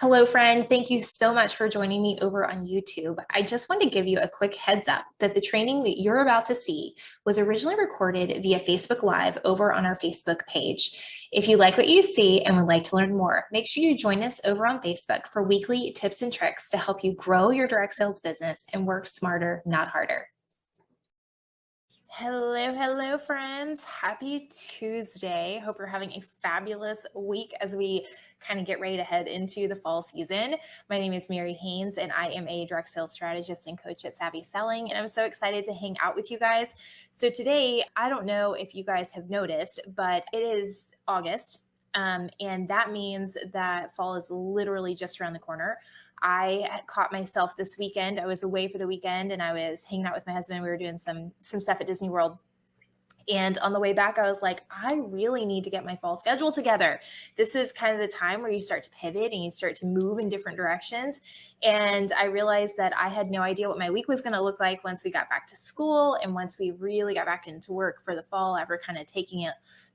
Hello, friend. Thank you so much for joining me over on YouTube. I just want to give you a quick heads up that the training that you're about to see was originally recorded via Facebook Live over on our Facebook page. If you like what you see and would like to learn more, make sure you join us over on Facebook for weekly tips and tricks to help you grow your direct sales business and work smarter, not harder. Hello, friends. Happy Tuesday. Hope you're having a fabulous week as we kind of get ready to head into the fall season. My name is Mary Haynes, and I am a direct sales strategist and coach at Savvy Selling. And I'm so excited to hang out with you guys. So today, I don't know if you guys have noticed, but it is August. And that means that fall is literally just around the corner. I caught myself this weekend. I was away for the weekend and I was hanging out with my husband. We were doing some stuff at Disney World. And on the way back, I was like, I really need to get my fall schedule together. This is kind of the time where you start to pivot and you start to move in different directions. And I realized that I had no idea what my week was going to look like once we got back to school and once we really got back into work for the fall after kind of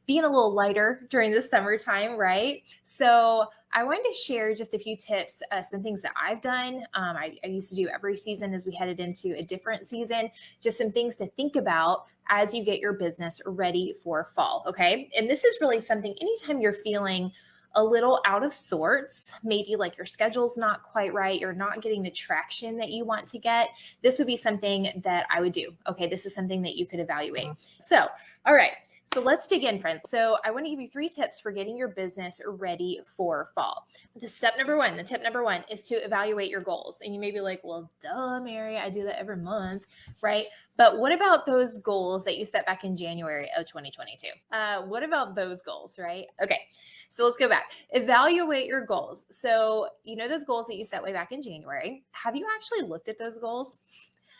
being a little lighter during the summertime, right? So I wanted to share just a few tips, some things that I've done. I used to do every season as we headed into a different season, just some things to think about as you get your business ready for fall, okay? And this is really something, anytime you're feeling a little out of sorts, maybe like your schedule's not quite right, you're not getting the traction that you want to get, this would be something that I would do. Okay, this is something that you could evaluate. So, all right. So let's dig in, friends. So I want to give you 3 tips for getting your business ready for fall. The tip number one is to evaluate your goals. And you may be like, well, duh, Mary, I do that every month, right? But what about those goals that you set back in January of 2022? What about those goals, right? Okay, so let's go back. Evaluate your goals. So you know those goals that you set way back in January. Have you actually looked at those goals?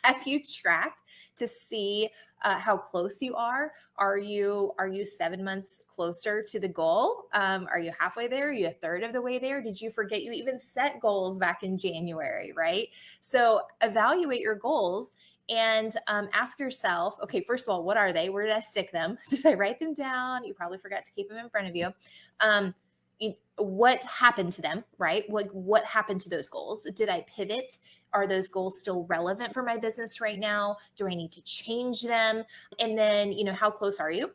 Have you tracked to see how close you are? Are you 7 months closer to the goal? Are you halfway there? Are you a third of the way there? Did you forget you even set goals back in January, right? So evaluate your goals and ask yourself, okay, first of all, what are they? Where did I stick them? Did I write them down? You probably forgot to keep them in front of you. What happened to them, right? What happened to those goals? Did I pivot? Are those goals still relevant for my business right now? Do I need to change them? And then, how close are you?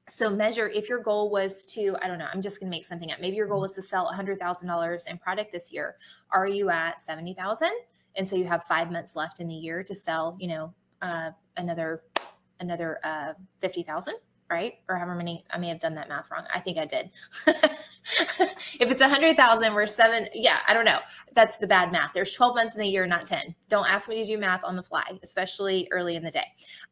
So measure if your goal was to, I don't know, I'm just going to make something up. Maybe your goal was to sell $100,000 in product this year. Are you at 70,000? And so you have 5 months left in the year to sell, another 50,000, right? Or however many, I may have done that math wrong. I think I did. If it's 100,000, we're 7. Yeah, I don't know. That's the bad math. There's 12 months in a year, not 10. Don't ask me to do math on the fly, especially early in the day.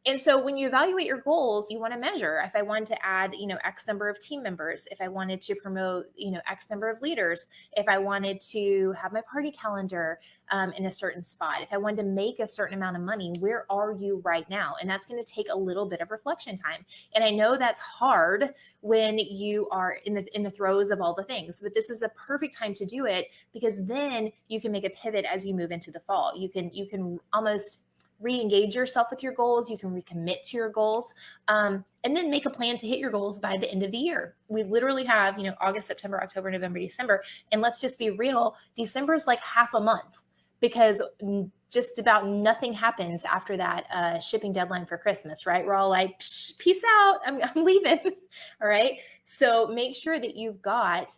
And so when you evaluate your goals, you want to measure if I wanted to add, X number of team members, if I wanted to promote, X number of leaders, if I wanted to have my party calendar in a certain spot, if I wanted to make a certain amount of money, where are you right now? And that's going to take a little bit of reflection time. And I know that's hard when you are in the throes of all the things, but this is the perfect time to do it because then you can make a pivot as you move into the fall. You can almost re-engage yourself with your goals. You can recommit to your goals, and then make a plan to hit your goals by the end of the year. We literally have, August, September, October, November, December. And let's just be real. December is like half a month because just about nothing happens after that shipping deadline for Christmas, right? We're all like, peace out, I'm leaving, all right? So make sure that you've got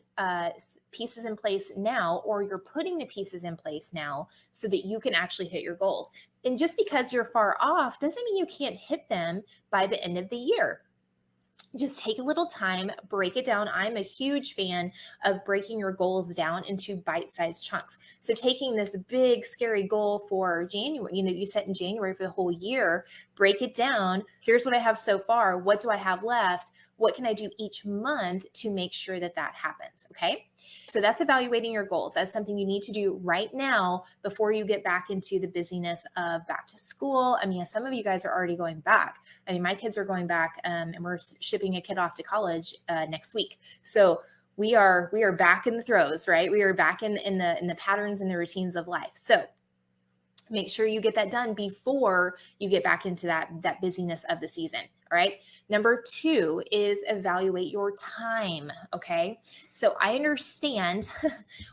pieces in place now, or you're putting the pieces in place now so that you can actually hit your goals. And just because you're far off doesn't mean you can't hit them by the end of the year. Just take a little time, break it down. I'm a huge fan of breaking your goals down into bite-sized chunks. So taking this big, scary goal for January, you set in January for the whole year, break it down. Here's what I have so far. What do I have left? What can I do each month to make sure that happens? Okay. So that's evaluating your goals. That's something you need to do right now before you get back into the busyness of back to school. I mean, some of you guys are already going back. I mean, my kids are going back and we're shipping a kid off to college next week. So we are back in the throes, right? We are back in the patterns and the routines of life. So make sure you get that done before you get back into that busyness of the season. All right. Number two is evaluate your time. Okay. So I understand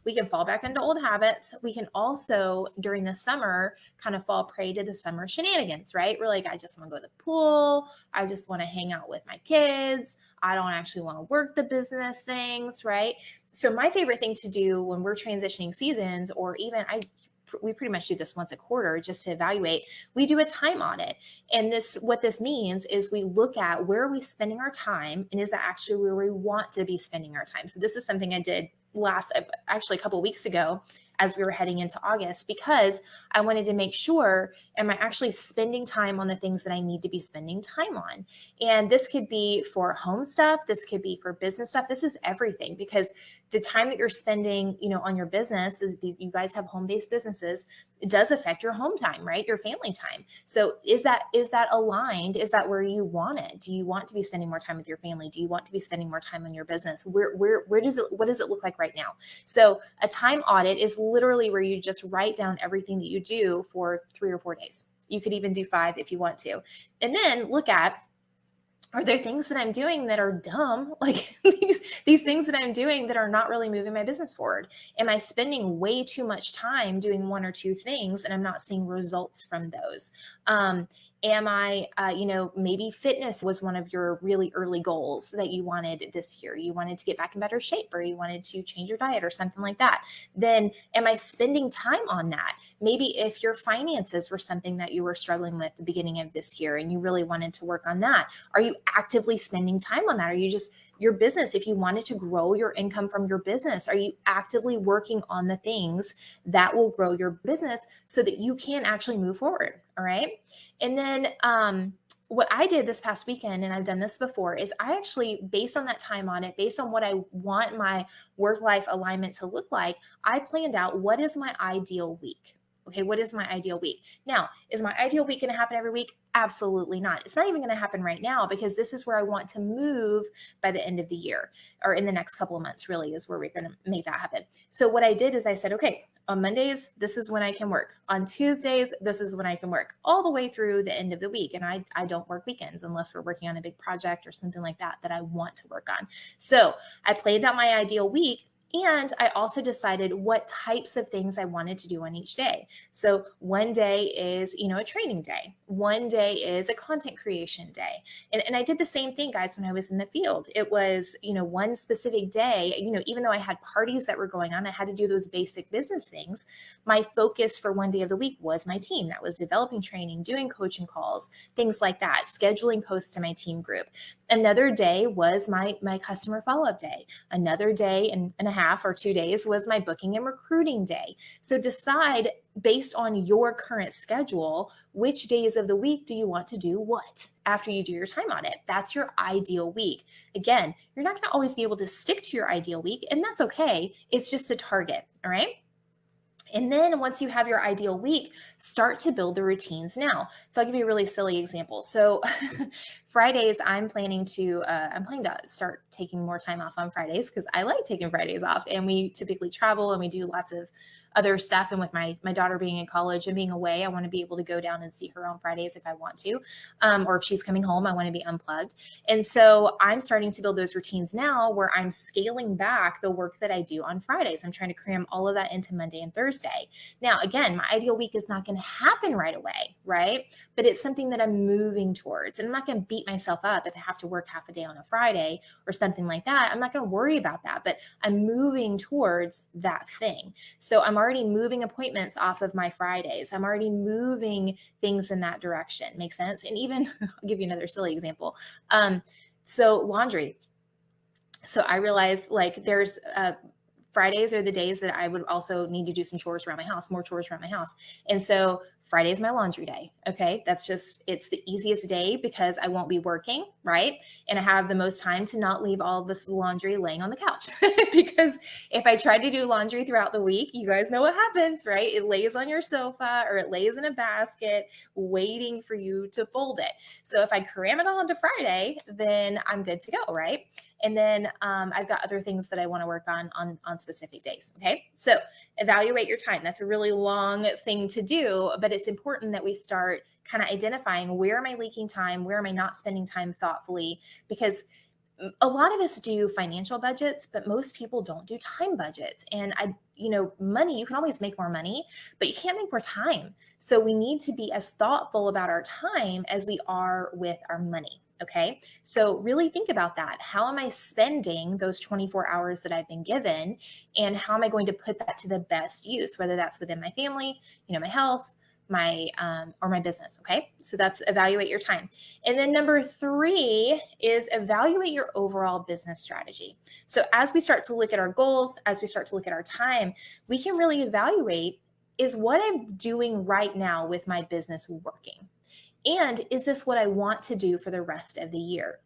we can fall back into old habits. We can also, during the summer, kind of fall prey to the summer shenanigans, right? We're like, I just want to go to the pool. I just want to hang out with my kids. I don't actually want to work the business things, right? So my favorite thing to do when we're transitioning seasons, or even we pretty much do this once a quarter just to evaluate, we do a time audit. And what this means is we look at where are we spending our time, and is that actually where we want to be spending our time. So this is something I did actually a couple of weeks ago as we were heading into August, because I wanted to make sure, am I actually spending time on the things that I need to be spending time on? And this could be for home stuff. This could be for business stuff. This is everything, because the time that you're spending, on your business, you guys have home-based businesses, it does affect your home time, right? Your family time. So is that aligned? Is that where you want it? Do you want to be spending more time with your family? Do you want to be spending more time on your business? What does it look like right now? So a time audit is literally where you just write down everything that you do for 3 or 4 days. You could even do 5 if you want to. And then look at, are there things that I'm doing that are dumb? Like these things that I'm doing that are not really moving my business forward? Am I spending way too much time doing 1 or 2 things and I'm not seeing results from those? Am I, maybe fitness was one of your really early goals that you wanted this year. You wanted to get back in better shape, or you wanted to change your diet or something like that. Then am I spending time on that? Maybe if your finances were something that you were struggling with at the beginning of this year and you really wanted to work on that, are you actively spending time on that? Are you just your business, if you wanted to grow your income from your business, are you actively working on the things that will grow your business so that you can actually move forward? All right. And then what I did this past weekend, and I've done this before, is I actually, based on that time on it, based on what I want my work-life alignment to look like, I planned out what is my ideal week. Okay, what is my ideal week? Now, is my ideal week going to happen every week? Absolutely not. It's not even going to happen right now, because this is where I want to move by the end of the year, or in the next couple of months, really, is where we're going to make that happen. So what I did is I said, okay, on Mondays, this is when I can work. On Tuesdays, this is when I can work, all the way through the end of the week. And I don't work weekends unless we're working on a big project or something like that I want to work on. So I planned out my ideal week. And I also decided what types of things I wanted to do on each day. So one day is, a training day. One day is a content creation day. And I did the same thing, guys, when I was in the field. It was, one specific day, even though I had parties that were going on, I had to do those basic business things. My focus for one day of the week was my team. That was developing training, doing coaching calls, things like that, scheduling posts to my team group. Another day was my customer follow-up day. Another day and a half or 2 days was my booking and recruiting day. So decide, based on your current schedule, which days of the week do you want to do what after you do your time audit. That's your ideal week. Again, you're not going to always be able to stick to your ideal week, and that's okay. It's just a target. All right. And then once you have your ideal week, start to build the routines now. So I'll give you a really silly example. So Fridays, I'm planning to start taking more time off on Fridays, because I like taking Fridays off. And we typically travel and we do lots of other stuff. And with my daughter being in college and being away, I want to be able to go down and see her on Fridays if I want to. Or if she's coming home, I want to be unplugged. And so I'm starting to build those routines now, where I'm scaling back the work that I do on Fridays. I'm trying to cram all of that into Monday and Thursday. Now, again, my ideal week is not going to happen right away, right? But it's something that I'm moving towards. And I'm not going to beat myself up if I have to work half a day on a Friday or something like that. I'm not going to worry about that, but I'm moving towards that thing. So I'm already moving appointments off of my Fridays. I'm already moving things in that direction. Makes sense? And even, I'll give you another silly example. So laundry. So I realized, like, there's Fridays are the days that I would also need to do some chores around my house, more chores around my house. And so Friday is my laundry day. Okay. It's the easiest day because I won't be working, right? And I have the most time to not leave all this laundry laying on the couch. Because if I try to do laundry throughout the week, you guys know what happens, right? It lays on your sofa, or it lays in a basket waiting for you to fold it. So if I cram it all into Friday, then I'm good to go, right? And then I've got other things that I want to work on specific days. Okay. So evaluate your time. That's a really long thing to do, but it's important that we start kind of identifying, where am I leaking time? Where am I not spending time thoughtfully? Because a lot of us do financial budgets, but most people don't do time budgets. And money, you can always make more money, but you can't make more time. So we need to be as thoughtful about our time as we are with our money. Okay. So really think about that. How am I spending those 24 hours that I've been given? And how am I going to put that to the best use, whether that's within my family, my health, or my business. Okay. So that's evaluate your time. And then number 3 is evaluate your overall business strategy. So as we start to look at our goals, as we start to look at our time, we can really evaluate, is what I'm doing right now with my business working? And is this what I want to do for the rest of the year?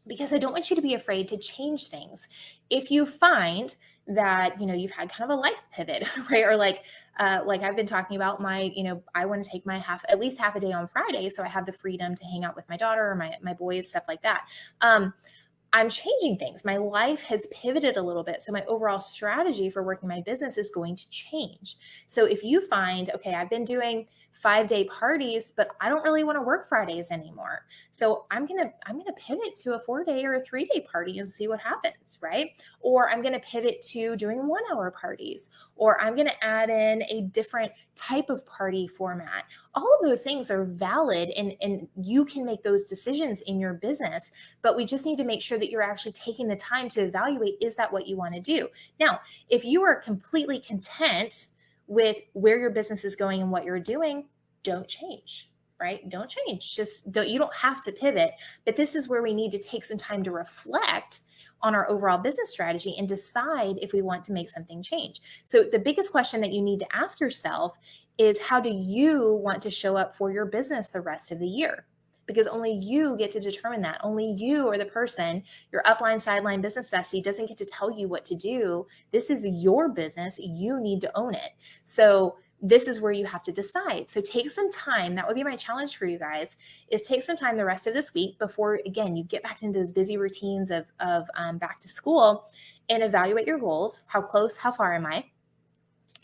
Because I don't want you to be afraid to change things. If you find that, you've had kind of a life pivot, right? Or like I've been talking about I want to take my at least half a day on Friday. So I have the freedom to hang out with my daughter or my boys, stuff like that. I'm changing things. My life has pivoted a little bit. So my overall strategy for working my business is going to change. So if you find, okay, I've been doing 5-day parties, but I don't really want to work Fridays anymore. So I'm going to pivot to a 4-day or a 3-day party and see what happens, right? Or I'm going to pivot to doing 1-hour parties, or I'm going to add in a different type of party format. All of those things are valid, and you can make those decisions in your business, but we just need to make sure that you're actually taking the time to evaluate, is that what you want to do? Now, if you are completely content with where your business is going and what you're doing, don't change, right? Don't change. You don't have to pivot, but this is where we need to take some time to reflect on our overall business strategy and decide if we want to make something change. So the biggest question that you need to ask yourself is, how do you want to show up for your business the rest of the year? Because only you get to determine that. Only you are the person. Your upline, sideline business bestie doesn't get to tell you what to do. This is your business. You need to own it. So this is where you have to decide. So take some time. That would be my challenge for you guys, is take some time the rest of this week before, again, you get back into those busy routines of back to school, and evaluate your goals. How close, how far am I?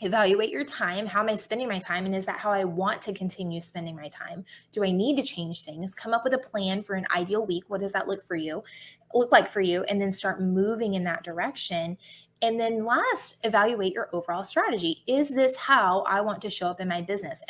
Evaluate your time. How am I spending my time? And is that how I want to continue spending my time? Do I need to change things? Come up with a plan for an ideal week. What does that look like for you? And then start moving in that direction. And then last, evaluate your overall strategy. Is this how I want to show up in my business?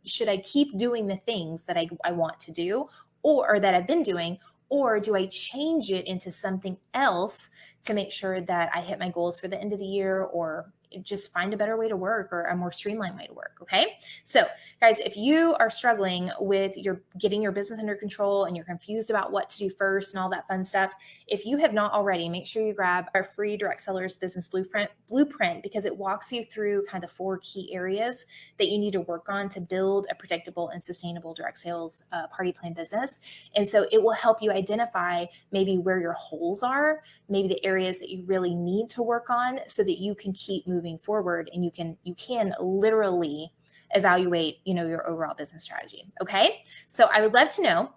Should I keep doing the things that I want to do, or that I've been doing? Or do I change it into something else to make sure that I hit my goals for the end of the year, or just find a better way to work, or a more streamlined way to work? Okay. So guys, if you are struggling with getting your business under control, and you're confused about what to do first and all that fun stuff, if you have not already, make sure you grab our free Direct Sellers Business Blueprint, because it walks you through kind of the 4 key areas that you need to work on to build a predictable and sustainable direct sales party plan business. And so it will help you identify maybe where your holes are, maybe the areas that you really need to work on, so that you can keep moving forward, and you can literally evaluate, your overall business strategy. Okay. So I would love to know,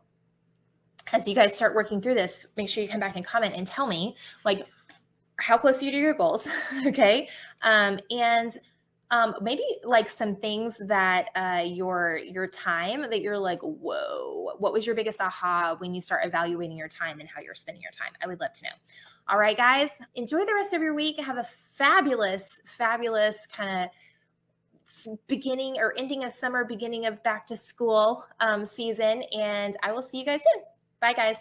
as you guys start working through this, make sure you come back and comment and tell me, like, how close are you to your goals? Okay. And maybe like some things that your time that you're like, whoa, what was your biggest aha when you start evaluating your time and how you're spending your time? I would love to know. All right, guys, enjoy the rest of your week. Have a fabulous, fabulous kind of beginning or ending of summer, beginning of back to school season. And I will see you guys soon. Bye, guys.